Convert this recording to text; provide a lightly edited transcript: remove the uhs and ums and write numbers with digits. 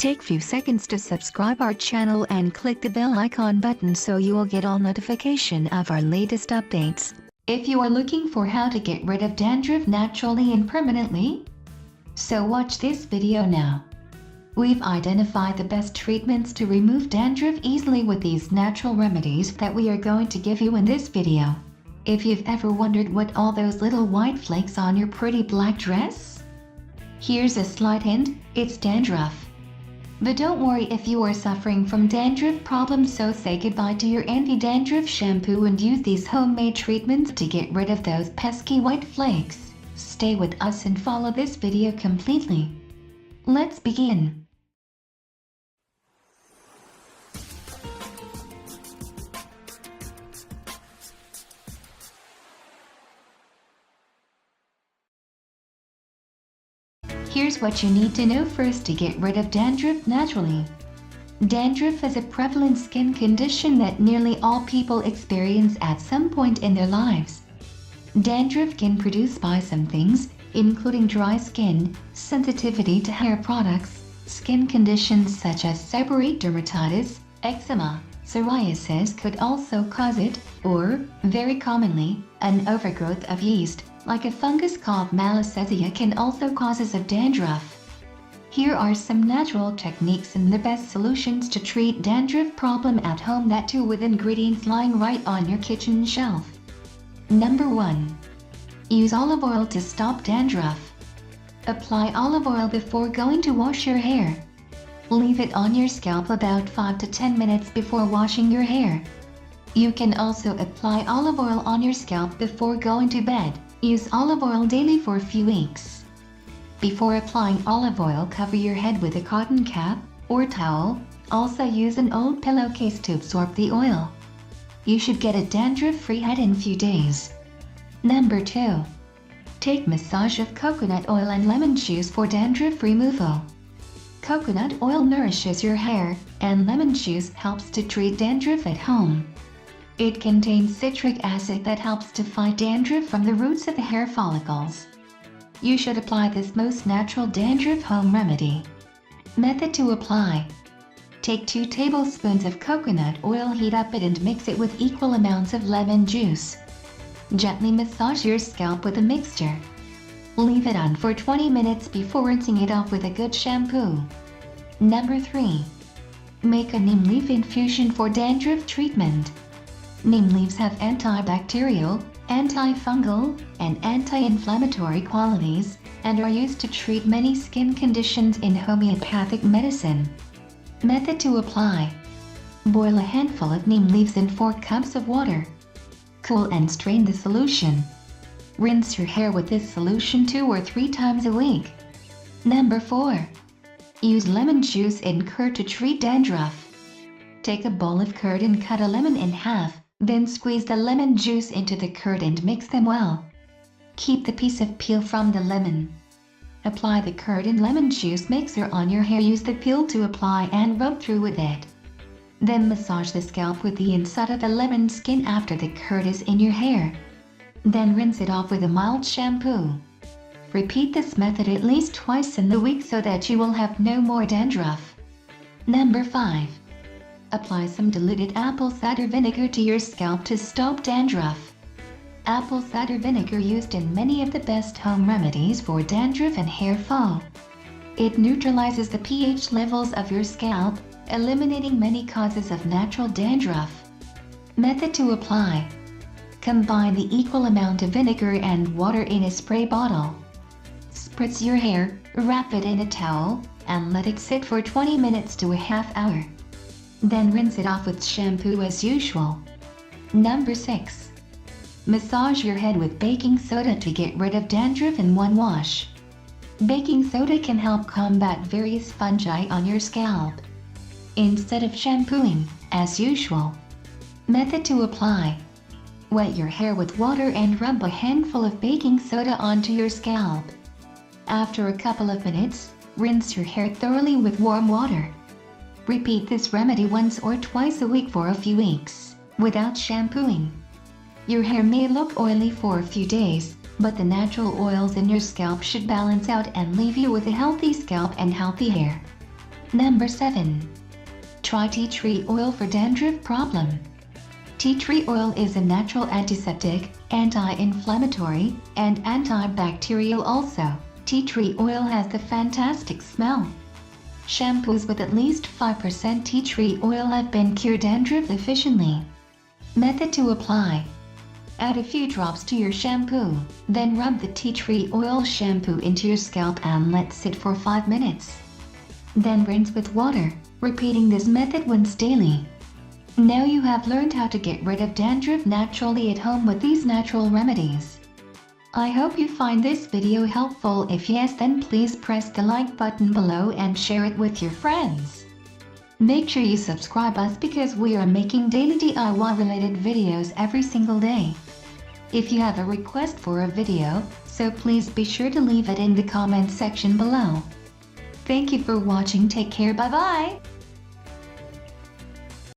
Take few seconds to subscribe our channel and click the bell icon button so you will get all notification of our latest updates. If you are looking for how to get rid of dandruff naturally and permanently, so watch this video now. We've identified the best treatments to remove dandruff easily with these natural remedies that we are going to give you in this video. If you've ever wondered what all those little white flakes on your pretty black dress, here's a slight hint, it's dandruff. But don't worry if you are suffering from dandruff problems, so say goodbye to your anti-dandruff shampoo and use these homemade treatments to get rid of those pesky white flakes. Stay with us and follow this video completely. Let's begin. Here's what you need to know first to get rid of dandruff naturally. Dandruff is a prevalent skin condition that nearly all people experience at some point in their lives. Dandruff can be produced by some things, including dry skin, sensitivity to hair products, skin conditions such as seborrheic dermatitis, eczema, psoriasis could also cause it, or, very commonly, an overgrowth of yeast, like a fungus called malassezia, can also causes of dandruff. Here are some natural techniques and the best solutions to treat dandruff problem at home, that too with ingredients lying right on your kitchen shelf. Number 1. Use olive oil to stop dandruff. Apply olive oil before going to wash your hair. Leave it on your scalp about 5 to 10 minutes before washing your hair. You can also apply olive oil on your scalp before going to bed. Use olive oil daily for a few weeks. Before applying olive oil, cover your head with a cotton cap or towel. Also use an old pillowcase to absorb the oil. You should get a dandruff-free head in few days. Number 2. Take massage of coconut oil and lemon juice for dandruff removal. Coconut oil nourishes your hair, and lemon juice helps to treat dandruff at home. It contains citric acid that helps to fight dandruff from the roots of the hair follicles. You should apply this most natural dandruff home remedy. Method to apply. Take 2 tablespoons of coconut oil, heat up it and mix it with equal amounts of lemon juice. Gently massage your scalp with the mixture. Leave it on for 20 minutes before rinsing it off with a good shampoo. Number 3. Make a neem leaf infusion for dandruff treatment. Neem leaves have antibacterial, antifungal, and anti-inflammatory qualities, and are used to treat many skin conditions in homeopathic medicine. Method to apply. Boil a handful of neem leaves in 4 cups of water. Cool and strain the solution. Rinse your hair with this solution 2 or 3 times a week. Number 4. Use lemon juice in curd to treat dandruff. Take a bowl of curd and cut a lemon in half. Then squeeze the lemon juice into the curd and mix them well. Keep the piece of peel from the lemon. Apply the curd and lemon juice mixture on your hair. Use the peel to apply and rub through with it. Then massage the scalp with the inside of the lemon skin after the curd is in your hair. Then rinse it off with a mild shampoo. Repeat this method at least twice in the week so that you will have no more dandruff. Number 5. Apply some diluted apple cider vinegar to your scalp to stop dandruff. Apple cider vinegar used in many of the best home remedies for dandruff and hair fall. It neutralizes the pH levels of your scalp, eliminating many causes of natural dandruff. Method to apply. Combine the equal amount of vinegar and water in a spray bottle. Spritz your hair, wrap it in a towel, and let it sit for 20 minutes to a half hour. Then rinse it off with shampoo as usual. Number 6. Massage your head with baking soda to get rid of dandruff in one wash. Baking soda can help combat various fungi on your scalp. Instead of shampooing, as usual. Method to apply. Wet your hair with water and rub a handful of baking soda onto your scalp. After a couple of minutes, rinse your hair thoroughly with warm water. Repeat this remedy once or twice a week for a few weeks, without shampooing. Your hair may look oily for a few days, but the natural oils in your scalp should balance out and leave you with a healthy scalp and healthy hair. Number 7. Try tea tree oil for dandruff problem. Tea tree oil is a natural antiseptic, anti-inflammatory, and antibacterial also. Tea tree oil has the fantastic smell. Shampoos with at least 5% tea tree oil have been cured dandruff efficiently. Method to apply. Add a few drops to your shampoo, then rub the tea tree oil shampoo into your scalp and let sit for 5 minutes. Then rinse with water, repeating this method once daily. Now you have learned how to get rid of dandruff naturally at home with these natural remedies. I hope you find this video helpful. If yes, then please press the like button below and share it with your friends. Make sure you subscribe us because we are making daily DIY related videos every single day. If you have a request for a video, so please be sure to leave it in the comment section below. Thank you for watching. Take care. Bye bye.